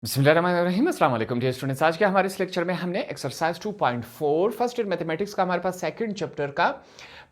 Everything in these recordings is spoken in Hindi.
बिस्मिल्लाहिर्रहमानिर्रहीम अस्सलाम वालेकुम डियर स्टूडेंट्स। आज के हमारे इस लेक्चर में हमने एक्सरसाइज 2.4 फर्स्ट ईयर मैथमेटिक्स का हमारे पास सेकंड चैप्टर का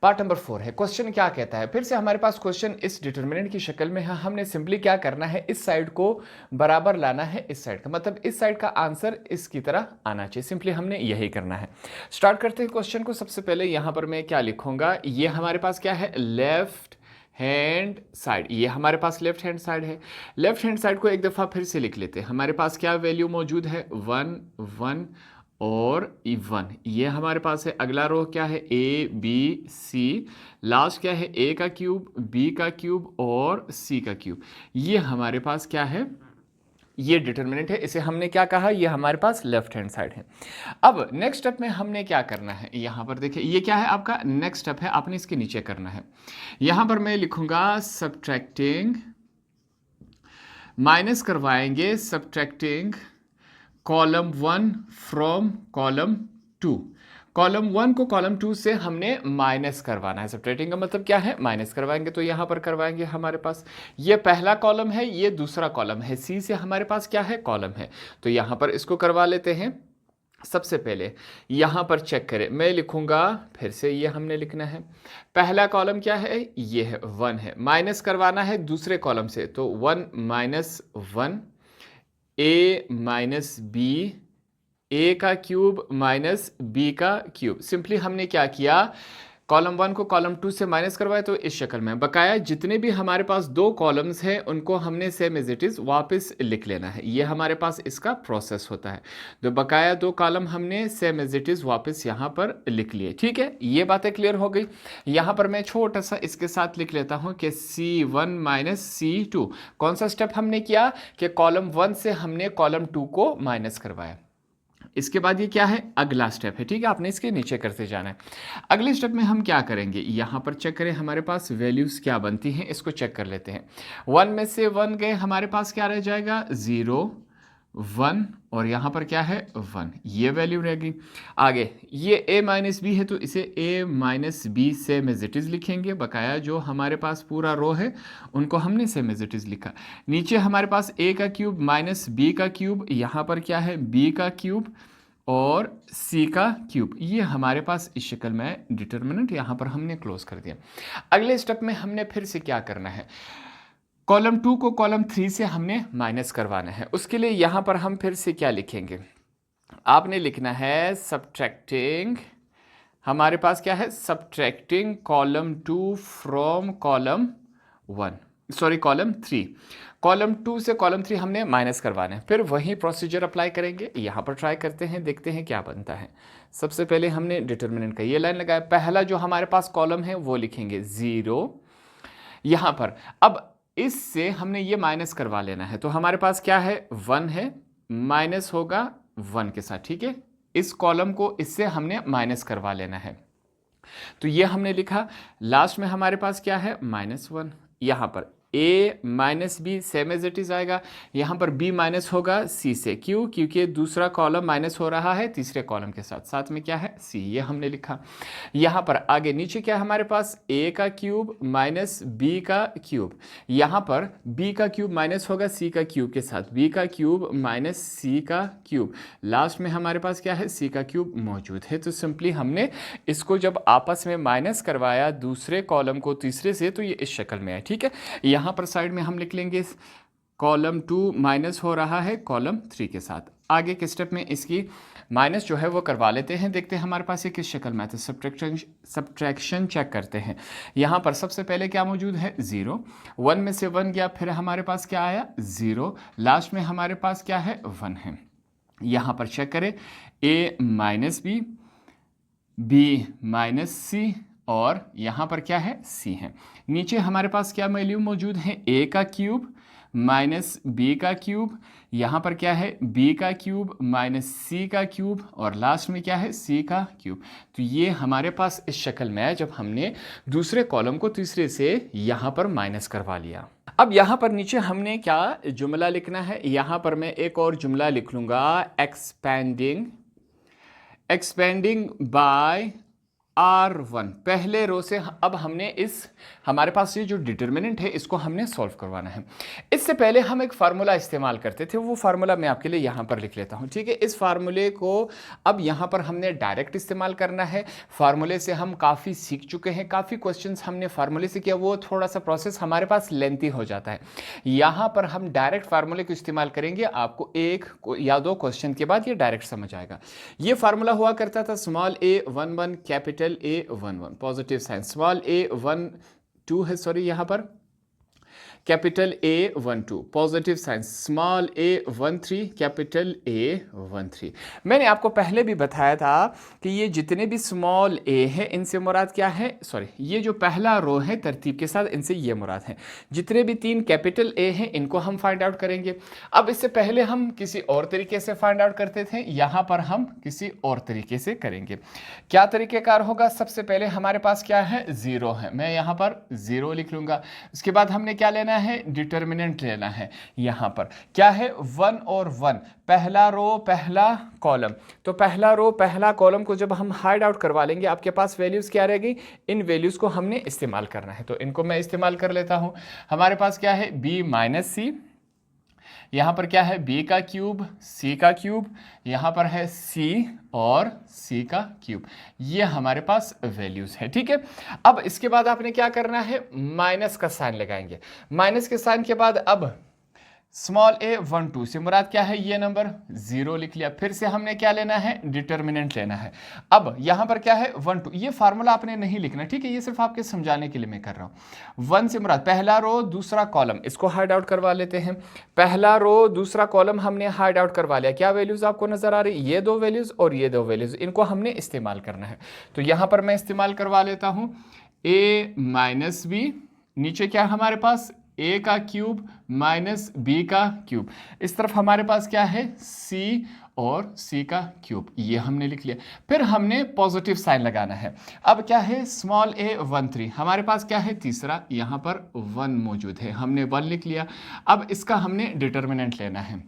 पार्ट नंबर 4 है। क्वेश्चन क्या कहता है, फिर से हमारे पास क्वेश्चन इस डिटरमिनेंट की शक्ल में है। हमने सिंपली क्या करना है, इस साइड को बराबर लाना है इस साइड का, मतलब इस साइड का आंसर इसकी तरह आना चाहिए। सिंपली हमने यही करना है। स्टार्ट करते हैं क्वेश्चन को। सबसे पहले यहाँ पर मैं क्या लिखूंगा, ये हमारे पास क्या है, लेफ्ट हैंड साइड। ये हमारे पास लेफ्ट हैंड साइड है। लेफ्ट हैंड साइड को एक दफ़ा फिर से लिख लेते हैं। हमारे पास क्या वैल्यू मौजूद है, 1 1 और 1। ये हमारे पास है। अगला रो क्या है, ए बी सी। लास्ट क्या है, ए का क्यूब, बी का क्यूब और सी का क्यूब। ये हमारे पास क्या है, ये डिटर्मिनेंट है। इसे हमने क्या कहा, ये हमारे पास लेफ्ट हैंड साइड है। अब नेक्स्ट स्टेप में हमने क्या करना है, यहाँ पर देखिए ये क्या है, आपका नेक्स्ट स्टेप है, आपने इसके नीचे करना है। यहाँ पर मैं लिखूंगा सब्ट्रैक्टिंग, माइनस करवाएंगे subtracting column 1 from column 2। Column 1 को कॉलम 2 से हमने माइनस करवाना है। सब्ट्रैक्टिंग का मतलब क्या है, माइनस करवाएंगे। तो यहाँ पर करवाएंगे, हमारे पास ये पहला कॉलम है, ये दूसरा कॉलम है, सी से हमारे पास क्या है, कॉलम है। तो यहाँ पर इसको करवा लेते हैं। सबसे पहले यहाँ पर चेक करें, मैं लिखूंगा फिर से, ये हमने लिखना है। पहला कॉलम क्या है, ये है 1 है, माइनस करवाना है दूसरे कॉलम से। तो 1 माइनस 1, ए माइनस बी, ए का क्यूब माइनस बी का क्यूब। सिंपली हमने क्या किया, कॉलम 1 को कॉलम 2 से माइनस करवाए तो इस शक्ल में। बकाया जितने भी हमारे पास दो कॉलम्स हैं उनको हमने सेम एज इट इज़ वापस लिख लेना है। ये हमारे पास इसका प्रोसेस होता है। तो बकाया दो कॉलम हमने सेम एज इट इज़ वापस यहाँ पर लिख लिए। ठीक है, ये बातें क्लियर हो गई। यहाँ पर मैं छोटा सा इसके साथ लिख लेता हूँ कि C1 माइनस C2। कौन सा स्टेप हमने किया कि कॉलम 1 से हमने कॉलम 2 को माइनस करवाया। इसके बाद ये क्या है, अगला स्टेप है। ठीक है, आपने इसके नीचे करते जाना है। अगले स्टेप में हम क्या करेंगे, यहाँ पर चेक करें हमारे पास वैल्यूज़ क्या बनती हैं, इसको चेक कर लेते हैं। 1 में से 1 गए, हमारे पास क्या रह जाएगा, 0 1 और यहाँ पर क्या है 1, ये वैल्यू रहेगी। आगे ये a माइनस बी है तो इसे a minus b same as it is लिखेंगे। बकाया जो हमारे पास पूरा रो है उनको हमने सेम एज इट इज़ लिखा। नीचे हमारे पास a का क्यूब माइनस b का क्यूब, यहाँ पर क्या है b का क्यूब और c का क्यूब। ये हमारे पास इस शक्ल में डिटर्मिनेंट यहाँ पर हमने क्लोज कर दिया। अगले स्टेप में हमने फिर से क्या करना है, कॉलम 2 को कॉलम 3 से हमने माइनस करवाना है। उसके लिए यहाँ पर हम फिर से क्या लिखेंगे, आपने लिखना है सब्ट्रैक्टिंग, हमारे पास क्या है, subtracting column 2 from column 1, sorry column 3। Column 2 से कॉलम 3 हमने माइनस करवाना है। फिर वही प्रोसीजर अप्लाई करेंगे। यहाँ पर ट्राई करते हैं, देखते हैं क्या बनता है। सबसे पहले हमने डिटर्मिनेंट का ये लाइन लगाया। पहला जो हमारे पास कॉलम है वो लिखेंगे 0 यहाँ पर। अब इससे हमने ये माइनस करवा लेना है। तो हमारे पास क्या है, 1 है, माइनस होगा 1 के साथ। ठीक है, इस कॉलम को इससे हमने माइनस करवा लेना है। तो ये हमने लिखा। लास्ट में हमारे पास क्या है, -1। यहाँ पर a minus b same as it is आएगा। यहाँ पर b माइनस होगा c से। क्यों, क्योंकि दूसरा कॉलम माइनस हो रहा है तीसरे कॉलम के साथ। साथ में क्या है, c, ये हमने लिखा। यहाँ पर आगे नीचे क्या है, हमारे पास a का क्यूब माइनस b का क्यूब। यहाँ पर b का क्यूब माइनस होगा c का क्यूब के साथ, b का क्यूब माइनस c का क्यूब। लास्ट में हमारे पास क्या है, c का क्यूब मौजूद है। तो सिंपली हमने इसको जब आपस में माइनस करवाया दूसरे कॉलम को तीसरे से, तो ये इस शक्ल में है। ठीक है, यहाँ पर साइड में हम लिख लेंगे कॉलम 2 माइनस हो रहा है कॉलम 3 के साथ। आगे के स्टेप में इसकी माइनस जो है वो करवा लेते हैं। देखते हैं हमारे पास ये किस शक्ल में है। तो सब्ट्रैक्शन चेक करते हैं। यहाँ पर सबसे पहले क्या मौजूद है, 0। 1 में से 1 गया, फिर हमारे पास क्या आया, 0। लास्ट में हमारे पास क्या है, 1 है। यहाँ पर चेक करें, a minus B, b minus C और यहाँ पर क्या है, c है। नीचे हमारे पास क्या वैल्यू मौजूद है, a का क्यूब माइनस b का क्यूब। यहाँ पर क्या है, b का क्यूब माइनस c का क्यूब और लास्ट में क्या है, c का क्यूब। तो ये हमारे पास इस शक्ल में है जब हमने दूसरे कॉलम को तीसरे से यहाँ पर माइनस करवा लिया। अब यहाँ पर नीचे हमने क्या जुमला लिखना है, यहाँ पर मैं एक और जुमला लिख लूँगा, एक्सपेंडिंग बाय R1 पहले रो से अब हमने हमारे पास ये जो डिटर्मिनेंट है इसको हमने सॉल्व करवाना है। इससे पहले हम एक फार्मूला इस्तेमाल करते थे, वो फार्मूला मैं आपके लिए यहाँ पर लिख लेता हूँ, ठीक है। इस फार्मूले को अब यहाँ पर हमने डायरेक्ट इस्तेमाल करना है। फार्मूले से हम काफ़ी सीख चुके हैं, काफ़ी क्वेश्चंस हमने फार्मूले से किया, वो थोड़ा सा प्रोसेस हमारे पास लेंथी हो जाता है। यहाँ पर हम डायरेक्ट फार्मूले को इस्तेमाल करेंगे, आपको एक या दो क्वेश्चन के बाद ये डायरेक्ट समझ आएगा। ये फार्मूला हुआ करता था small a11 capital A11 positive sign, small a12 है, सॉरी यहाँ पर capital A12 positive sign, small a13 capital A13। मैंने आपको पहले भी बताया था कि ये जितने भी स्मॉल a है इनसे मुराद क्या है, सॉरी ये जो पहला रो है तरतीब के साथ इनसे ये मुराद है। जितने भी 3 कैपिटल A हैं इनको हम फाइंड आउट करेंगे। अब इससे पहले हम किसी और तरीके से फाइंड आउट करते थे, यहाँ पर हम किसी और तरीके से करेंगे। क्या तरीक़ेकार होगा, सबसे पहले हमारे पास क्या है, 0 है, मैं यहाँ पर 0 लिख लूँगा। उसके बाद हमने क्या लेना है, डिटर्मिनेंट लेना है। यहां पर क्या है, 1 और 1, पहला रो पहला कॉलम। तो पहला रो पहला कॉलम को जब हम हाइड आउट करवा लेंगे आपके पास वैल्यूज क्या रहेगी, इन वैल्यूज को हमने इस्तेमाल करना है। तो इनको मैं इस्तेमाल कर लेता हूं। हमारे पास क्या है, b माइनस सी, यहाँ पर क्या है b का क्यूब c का क्यूब, यहाँ पर है c और c का क्यूब, ये हमारे पास वैल्यूज है, ठीक है। अब इसके बाद आपने क्या करना है, माइनस का साइन लगाएंगे। माइनस के साइन के बाद अब स्मॉल a12 से मुराद क्या है, ये नंबर 0 लिख लिया। फिर से हमने क्या लेना है, डिटर्मिनेंट लेना है। अब यहाँ पर क्या है, 1 2, ये फार्मूला आपने नहीं लिखना, ठीक है, ये सिर्फ आपके समझाने के लिए मैं कर रहा हूँ। 1 से मुराद पहला रो दूसरा कॉलम, इसको हाइड आउट करवा लेते हैं। पहला रो दूसरा कॉलम हमने हाइड आउट करवा लिया। क्या वैल्यूज आपको नजर आ रही, ये 2 वैल्यूज और ये 2 वैल्यूज, इनको हमने इस्तेमाल करना है। तो यहाँ पर मैं इस्तेमाल करवा लेता हूँ a माइनस बी, नीचे क्या है हमारे पास, a का क्यूब माइनस b का क्यूब, इस तरफ हमारे पास क्या है, c और c का क्यूब, ये हमने लिख लिया। फिर हमने पॉजिटिव साइन लगाना है। अब क्या है, स्मॉल a13, हमारे पास क्या है, तीसरा, यहाँ पर 1 मौजूद है, हमने 1 लिख लिया। अब इसका हमने डिटर्मिनेंट लेना है।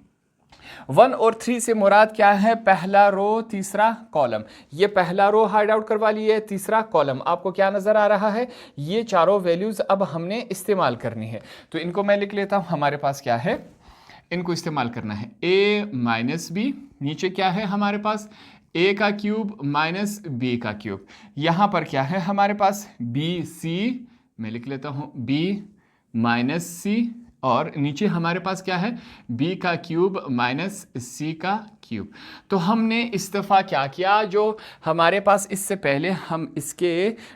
1 और 3 से मुराद क्या है, पहला रो तीसरा कॉलम, ये पहला रो हाइड आउट करवा लिए, तीसरा कॉलम, आपको क्या नजर आ रहा है, ये चारों वैल्यूज अब हमने इस्तेमाल करनी है। तो इनको मैं लिख लेता हूं, हमारे पास क्या है, इनको इस्तेमाल करना है। a माइनस बी, नीचे क्या है हमारे पास, a का क्यूब माइनस b का क्यूब, यहाँ पर क्या है हमारे पास, b c, मैं लिख लेता हूँ b माइनस c, और नीचे हमारे पास क्या है, b का क्यूब माइनस c का क्यूब। तो हमने इस दफ़ा क्या किया, जो हमारे पास इससे पहले हम इसके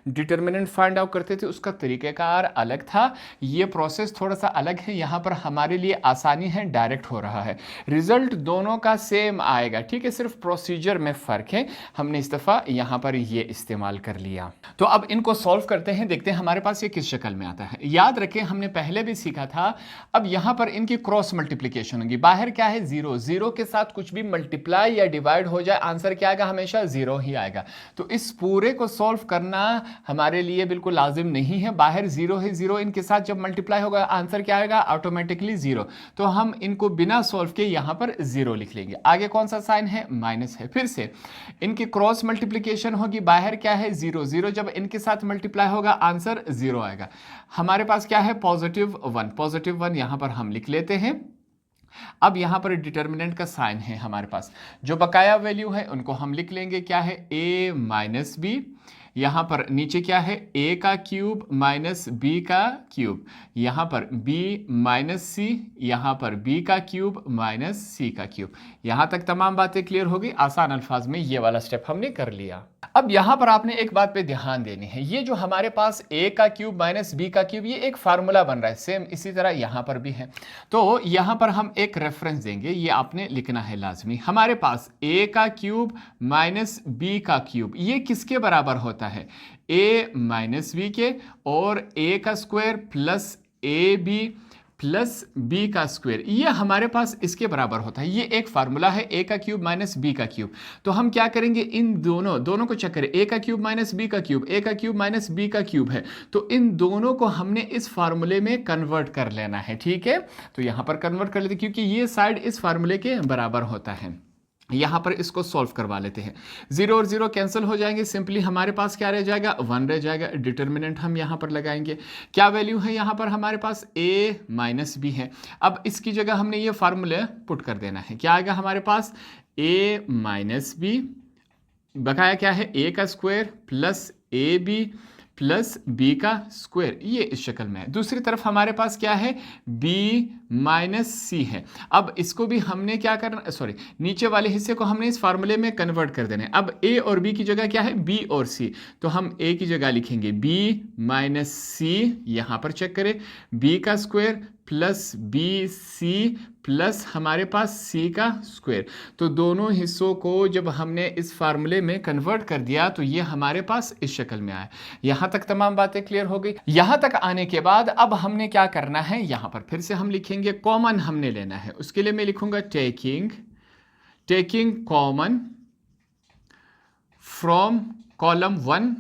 डिटर्मिनेंट फाइंड आउट करते थे उसका तरीक़ेकार अलग था, ये प्रोसेस थोड़ा सा अलग है। यहाँ पर हमारे लिए आसानी है, डायरेक्ट हो रहा है, रिजल्ट दोनों का सेम आएगा, ठीक है, सिर्फ प्रोसीजर में फ़र्क है। हमने इस दफ़ा यहाँ पर ये इस्तेमाल कर लिया। तो अब इनको सॉल्व करते हैं, देखते हैं हमारे पास ये किस शक्ल में आता है। याद रखें हमने पहले भी सीखा था, अब यहाँ पर इनकी क्रॉस मल्टीप्लिकेशन होगी। बाहर क्या है, 0, 0 के साथ कुछ भी मल्टीप्लाई या डिवाइड हो जाए आंसर क्या आएगा, हमेशा 0 ही आएगा। तो इस पूरे को सॉल्व करना हमारे लिए बिल्कुल लाजिम नहीं है। बाहर 0 है, 0 इनके साथ जब मल्टीप्लाई होगा आंसर क्या आएगा, ऑटोमेटिकली 0। तो हम इनको बिना सॉल्व के यहाँ पर 0 लिख लेंगे। आगे कौन सा साइन है, माइनस है। फिर से इनकी क्रॉस मल्टीप्लिकेशन होगी, बाहर क्या है, 0, 0 जब इनके साथ मल्टीप्लाई होगा आंसर 0 आएगा। हमारे पास क्या है, पॉजिटिव 1, पॉजिटिव 1 यहाँ पर हम लिख लेते हैं। अब यहाँ पर डिटर्मिनेंट का साइन है हमारे पास, जो बकाया वैल्यू है उनको हम लिख लेंगे। क्या है, a माइनस बी, यहाँ पर नीचे क्या है, a का क्यूब माइनस b का क्यूब, यहाँ पर b माइनस c, यहाँ पर b का क्यूब माइनस c का क्यूब। यहाँ तक तमाम बातें क्लियर हो गई। आसान अल्फाज में ये वाला स्टेप हमने कर लिया। अब यहाँ पर आपने एक बात पे ध्यान देनी है, ये जो हमारे पास a का क्यूब माइनस b का क्यूब, ये एक फार्मूला बन रहा है, सेम इसी तरह यहाँ पर भी है। तो यहाँ पर हम एक रेफरेंस देंगे, ये आपने लिखना है लाजमी। हमारे पास a का क्यूब माइनस b का क्यूब, ये किसके बराबर होता है, a माइनस b के, और a का square plus ab plus b का स्क्वायर, ये हमारे पास इसके बराबर होता है। ये एक फार्मूला है, a का क्यूब माइनस b का क्यूब। तो हम क्या करेंगे, इन दोनों को चेक करें, a का क्यूब माइनस b का क्यूब, a का क्यूब माइनस b का क्यूब है, तो इन दोनों को हमने इस फार्मूले में कन्वर्ट कर लेना है, ठीक है। तो यहाँ पर कन्वर्ट कर लेते, क्योंकि ये साइड इस फार्मूले के बराबर होता है। यहाँ पर इसको सॉल्व करवा लेते हैं। 0 और 0 कैंसिल हो जाएंगे, सिंपली हमारे पास क्या रह जाएगा, 1 रह जाएगा। डिटर्मिनेंट हम यहाँ पर लगाएंगे, क्या वैल्यू है यहाँ पर हमारे पास, a माइनस बी है। अब इसकी जगह हमने ये फार्मूले पुट कर देना है, क्या आएगा हमारे पास, a माइनस बी, बकाया क्या है, a का square plus a b plus b का स्क्वायर, ये इस शक्ल में है। दूसरी तरफ हमारे पास क्या है, b माइनस सी है। अब इसको भी हमने क्या करना, सॉरी, नीचे वाले हिस्से को हमने इस फार्मूले में कन्वर्ट कर देना है। अब a और b की जगह क्या है, b और c, तो हम a की जगह लिखेंगे b माइनस सी, यहाँ पर चेक करें, b का square plus B C plus हमारे पास c का स्क्वायर। तो दोनों हिस्सों को जब हमने इस फार्मूले में कन्वर्ट कर दिया तो ये हमारे पास इस शक्ल में आया। यहां तक तमाम बातें क्लियर हो गई। यहां तक आने के बाद अब हमने क्या करना है, यहां पर फिर से हम लिखेंगे, कॉमन हमने लेना है। उसके लिए मैं लिखूंगा taking common from column 1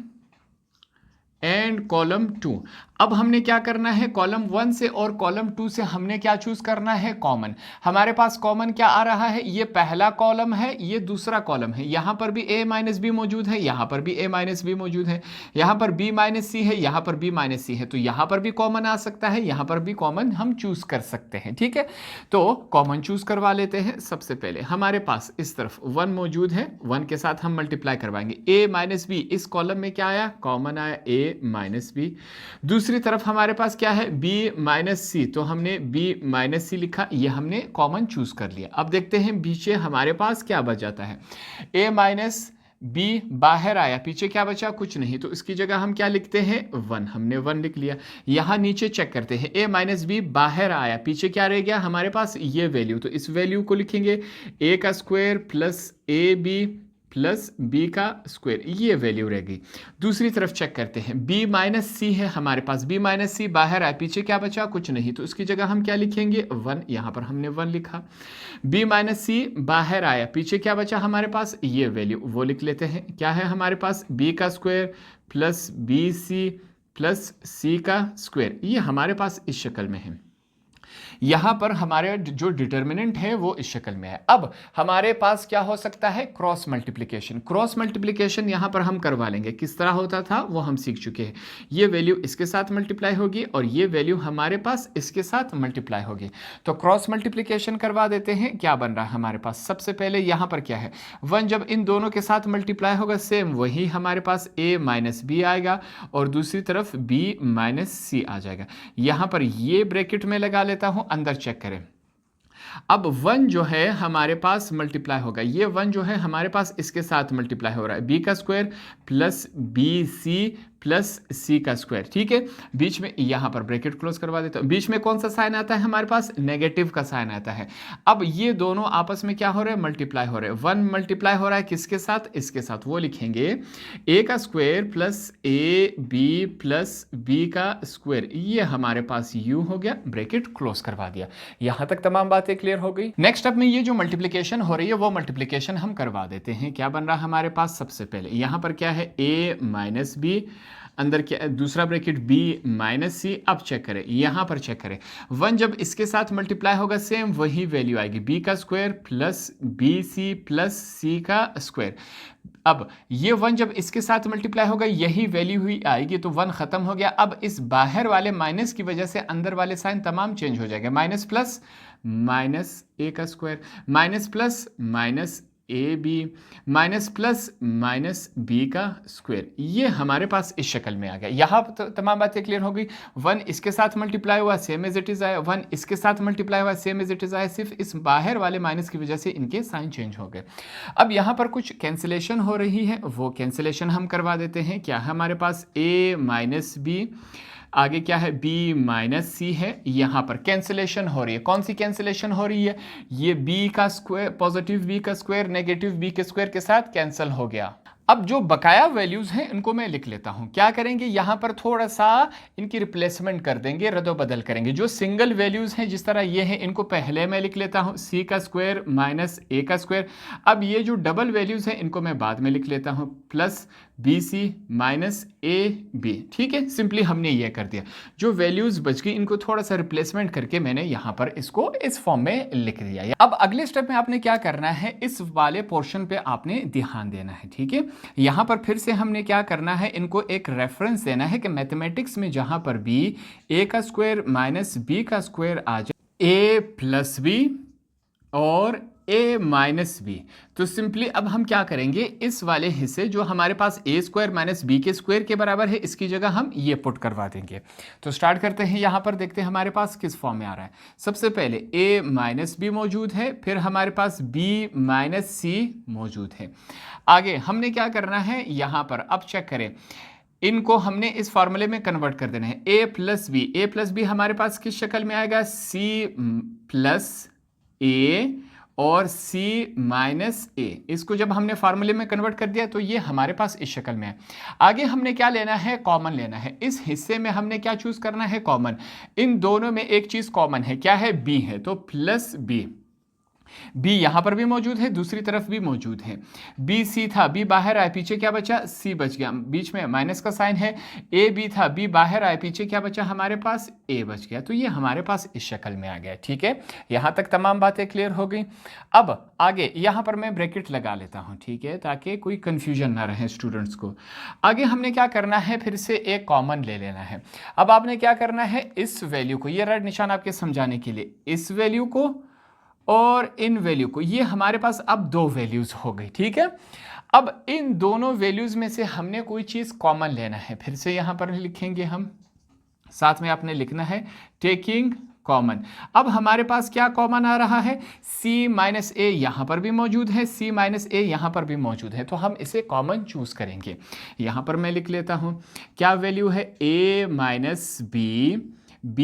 and column 2। अब हमने क्या करना है, कॉलम 1 से और कॉलम 2 से हमने क्या चूज करना है, कॉमन। हमारे पास कॉमन क्या आ रहा है, ये पहला कॉलम है, ये दूसरा कॉलम है। यहां पर भी a माइनस बी मौजूद है, यहां पर भी a माइनस बी मौजूद है, यहां पर b माइनस सी है, यहां पर b माइनस सी है। तो यहां पर भी कॉमन आ सकता है, यहां पर भी कॉमन हम चूज कर सकते हैं, ठीक है। तो कॉमन चूज करवा लेते हैं। सबसे पहले हमारे पास इस तरफ 1 मौजूद है, 1 के साथ हम मल्टीप्लाई करवाएंगे। a माइनस बी, इस कॉलम में क्या आया, कॉमन आया, a माइनस बी। दूसरी तरफ हमारे पास क्या है, b माइनस सी, तो हमने b माइनस सी लिखा, ये हमने कॉमन चूज कर लिया। अब देखते हैं पीछे हमारे पास क्या बच जाता है, a माइनस b बाहर आया, पीछे क्या बचा, कुछ नहीं, तो इसकी जगह हम क्या लिखते हैं, 1, हमने 1 लिख लिया। यहां नीचे चेक करते हैं, a माइनस बी बाहर आया, पीछे क्या रह गया हमारे पास, ये वैल्यू, तो इस वैल्यू को लिखेंगे a का square plus a b plus b का स्क्वायर, ये वैल्यू रह गई। दूसरी तरफ चेक करते हैं, b माइनस सी है हमारे पास, b माइनस सी बाहर आया, पीछे क्या बचा, कुछ नहीं, तो इसकी जगह हम क्या लिखेंगे, 1, यहाँ पर हमने 1 लिखा। b माइनस सी बाहर आया, पीछे क्या बचा हमारे पास, ये वैल्यू, वो लिख लेते हैं। क्या है हमारे पास, b का square plus B C plus C का स्क्वायर, ये हमारे पास इस शक्ल में है। यहां पर हमारे जो डिटर्मिनेंट है वो इस शक्ल में है। अब हमारे पास क्या हो सकता है, क्रॉस मल्टीप्लिकेशन। क्रॉस मल्टीप्लिकेशन यहां पर हम करवा लेंगे, किस तरह होता था वो हम सीख चुके हैं। ये वैल्यू इसके साथ मल्टीप्लाई होगी और ये वैल्यू हमारे पास इसके साथ मल्टीप्लाई होगी। तो क्रॉस मल्टीप्लिकेशन करवा देते हैं। क्या बन रहा है हमारे पास, सबसे पहले यहां पर क्या है, 1 जब इन दोनों के साथ मल्टीप्लाई होगा सेम वही हमारे पास a माइनस बी आएगा और दूसरी तरफ b माइनस सी आ जाएगा। यहां पर ये ब्रैकेट में लगा लेता हूं, अंदर चेक करें। अब 1 जो है हमारे पास मल्टीप्लाई होगा, ये 1 जो है हमारे पास इसके साथ मल्टीप्लाई हो रहा है, b का square plus B C plus C का स्क्वायर, ठीक है। बीच में यहां पर ब्रैकेट क्लोज करवा देता हूं। बीच में कौन सा साइन आता है हमारे पास, नेगेटिव का साइन आता है। अब ये दोनों आपस में क्या हो रहे हैं, मल्टीप्लाई हो रहे हैं। 1 मल्टीप्लाई हो रहा है किसके साथ, इसके साथ, वो लिखेंगे a का square plus a b plus b का स्क्वायर, ये हमारे पास u हो गया, ब्रैकेट क्लोज करवा दिया। यहां तक तमाम बातें क्लियर हो गई। नेक्स्ट अब में ये जो मल्टीप्लिकेशन हो रही है वो मल्टीप्लिकेशन हम करवा देते हैं। क्या बन रहा है हमारे पास, सबसे पहले यहां पर क्या है, a माइनस बी, अंदर क्या, दूसरा ब्रैकेट b माइनस सी। अब चेक करें, यहां पर चेक करें, 1 जब इसके साथ मल्टीप्लाई होगा सेम वही वैल्यू आएगी, b का square plus B C plus C का स्क्वायर। अब ये 1 जब इसके साथ मल्टीप्लाई होगा यही वैल्यू हुई आएगी, तो 1 खत्म हो गया। अब इस बाहर वाले माइनस की वजह से अंदर वाले साइन तमाम चेंज हो जाएगा, माइनस प्लस माइनस a का square, minus plus minus a b minus plus minus b का स्क्वायर, ये हमारे पास इस शक्ल में आ गया। यहाँ तमाम बातें क्लियर हो गई। 1 इसके साथ मल्टीप्लाई हुआ सेम एज इट इज आया, 1 इसके साथ मल्टीप्लाई हुआ सेम एज इट इज आया, सिर्फ इस बाहर वाले माइनस की वजह से इनके साइन चेंज हो गए। अब यहाँ पर कुछ कैंसिलेशन हो रही है, वो कैंसिलेशन हम करवा देते हैं। क्या है हमारे पास, a माइनस बी, आगे क्या है, b माइनस सी है। यहां पर कैंसिलेशन हो रही है, कौन सी कैंसिलेशन हो रही है, ये b का स्क्वायर, पॉजिटिव b का स्क्वायर नेगेटिव b के स्क्वायर के साथ कैंसिल हो गया। अब जो बकाया वैल्यूज़ हैं इनको मैं लिख लेता हूं। क्या करेंगे, यहां पर थोड़ा सा इनकी रिप्लेसमेंट कर देंगे, रद्दोबदल करेंगे। जो सिंगल वैल्यूज़ हैं जिस तरह ये हैं इनको पहले मैं लिख लेता हूं, सी का स्क्वायर माइनस ए का स्क्वायर। अब ये जो डबल वैल्यूज़ हैं इनको मैं बाद में लिख लेता हूं, plus B c minus a b. ठीक है, सिंपली हमने ये कर दिया। जो वैल्यूज़ बच गई इनको थोड़ा सा रिप्लेसमेंट करके मैंने यहाँ पर इसको इस फॉर्म में लिख दिया। अब अगले स्टेप में आपने क्या करना है, इस वाले पोर्शन पे आपने ध्यान देना है। ठीक है, यहाँ पर फिर से हमने क्या करना है, इनको एक रेफरेंस देना है कि मैथमेटिक्स में जहाँ पर भी ए का स्क्वायर माइनस बी का स्क्वायर आ जाए, ए प्लस बी और a माइनस बी, तो सिंपली अब हम क्या करेंगे, इस वाले हिस्से जो हमारे पास ए स्क्वायर माइनस बी के स्क्वायर के बराबर है इसकी जगह हम ये पुट करवा देंगे। तो स्टार्ट करते हैं, यहाँ पर देखते हैं हमारे पास किस फॉर्म में आ रहा है। सबसे पहले a माइनस बी मौजूद है, फिर हमारे पास b माइनस सी मौजूद है। आगे हमने क्या करना है, यहाँ पर अब चेक करें, इनको हमने इस फॉर्मूले में कन्वर्ट कर देना है। a प्लस बी हमारे पास किस शक्ल में आएगा, c प्लस a और c माइनस ए। इसको जब हमने फार्मूले में कन्वर्ट कर दिया तो ये हमारे पास इस शक्ल में है। आगे हमने क्या लेना है, कॉमन लेना है। इस हिस्से में हमने क्या चूज करना है, कॉमन। इन दोनों में एक चीज कॉमन है, क्या है, b है, तो प्लस b यहां पर भी मौजूद है, दूसरी तरफ भी मौजूद है। b c था, b बाहर आया, पीछे क्या बचा, c बच गया, बीच में माइनस का साइन है। a b था, b बाहर आया, पीछे क्या बचा हमारे पास, a बच गया। तो ये हमारे पास इस शक्ल में आ गया। ठीक है, यहां तक तमाम बातें क्लियर हो गई। अब आगे यहां पर मैं ब्रैकेट लगा लेता हूं, ठीक है, ताकि कोई कंफ्यूजन ना रहे स्टूडेंट्स को। आगे हमने क्या करना है, फिर से एक कॉमन ले लेना है। अब आपने क्या करना है, इस वैल्यू को, ये रेड निशान आपके समझाने के लिए, इस वैल्यू को और इन वैल्यू को, ये हमारे पास अब दो वैल्यूज हो गई। ठीक है, अब इन दोनों वैल्यूज में से हमने कोई चीज कॉमन लेना है। फिर से यहां पर लिखेंगे हम, साथ में आपने लिखना है टेकिंग कॉमन। अब हमारे पास क्या कॉमन आ रहा है, c माइनस ए यहां पर भी मौजूद है, c माइनस ए यहां पर भी मौजूद है, तो हम इसे कॉमन चूज करेंगे। यहां पर मैं लिख लेता हूं, क्या वैल्यू है, a minus B, b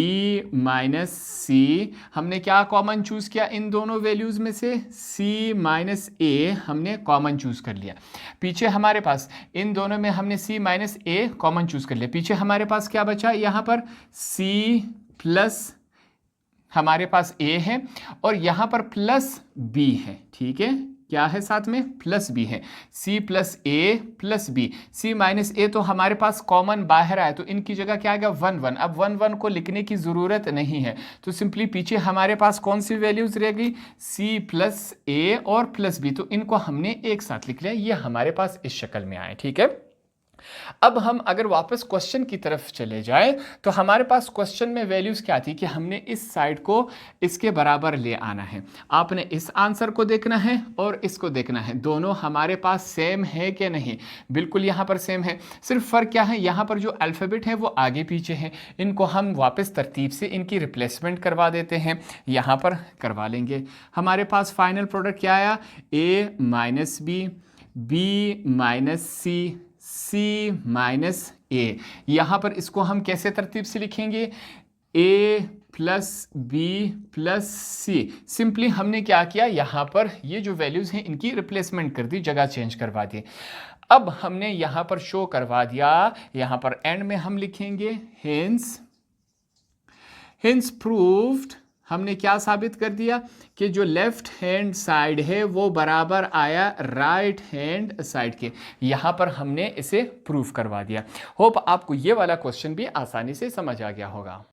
minus C. हमने क्या कॉमन चूज किया इन दोनों वैल्यूज में से, c माइनस ए हमने कॉमन चूज कर लिया। पीछे हमारे पास इन दोनों में हमने c माइनस ए कॉमन चूज कर लिया। पीछे हमारे पास क्या बचा, यहाँ पर c प्लस हमारे पास a है और यहाँ पर प्लस b है। ठीक है, क्या है साथ में, प्लस b है, c plus a plus b। c minus a तो हमारे पास कॉमन बाहर आया, तो इनकी जगह क्या आएगा, 1 1। अब 1 1 को लिखने की ज़रूरत नहीं है, तो सिंपली पीछे हमारे पास कौन सी वैल्यूज रह गई, c प्लस a और प्लस b, तो इनको हमने एक साथ लिख लिया, ये हमारे पास इस शक्ल में आए। ठीक है, अब हम अगर वापस क्वेश्चन की तरफ चले जाए तो हमारे पास क्वेश्चन में वैल्यूज क्या थी कि हमने इस साइड को इसके बराबर ले आना है। आपने इस आंसर को देखना है और इसको देखना है, दोनों हमारे पास सेम है कि नहीं। बिल्कुल यहाँ पर सेम है, सिर्फ फर्क क्या है, यहाँ पर जो अल्फ़ाबेट है वो आगे पीछे है, इनको हम वापस तरतीब से इनकी रिप्लेसमेंट करवा देते हैं, यहाँ पर करवा लेंगे। हमारे पास फाइनल प्रोडक्ट क्या आया, a minus B, b minus C, c minus A. यहाँ पर इसको हम कैसे तरतीब से लिखेंगे, a plus B plus C. Simply हमने क्या किया, यहाँ पर ये जो वैल्यूज़ हैं इनकी रिप्लेसमेंट कर दी, जगह चेंज करवा दी। अब हमने यहाँ पर शो करवा दिया, यहाँ पर एंड में हम लिखेंगे हिंस प्रूव्ड। हमने क्या साबित कर दिया कि जो लेफ्ट हैंड साइड है वो बराबर आया राइट हैंड साइड के। यहाँ पर हमने इसे प्रूव करवा दिया। होप आपको ये वाला क्वेश्चन भी आसानी से समझ आ गया होगा।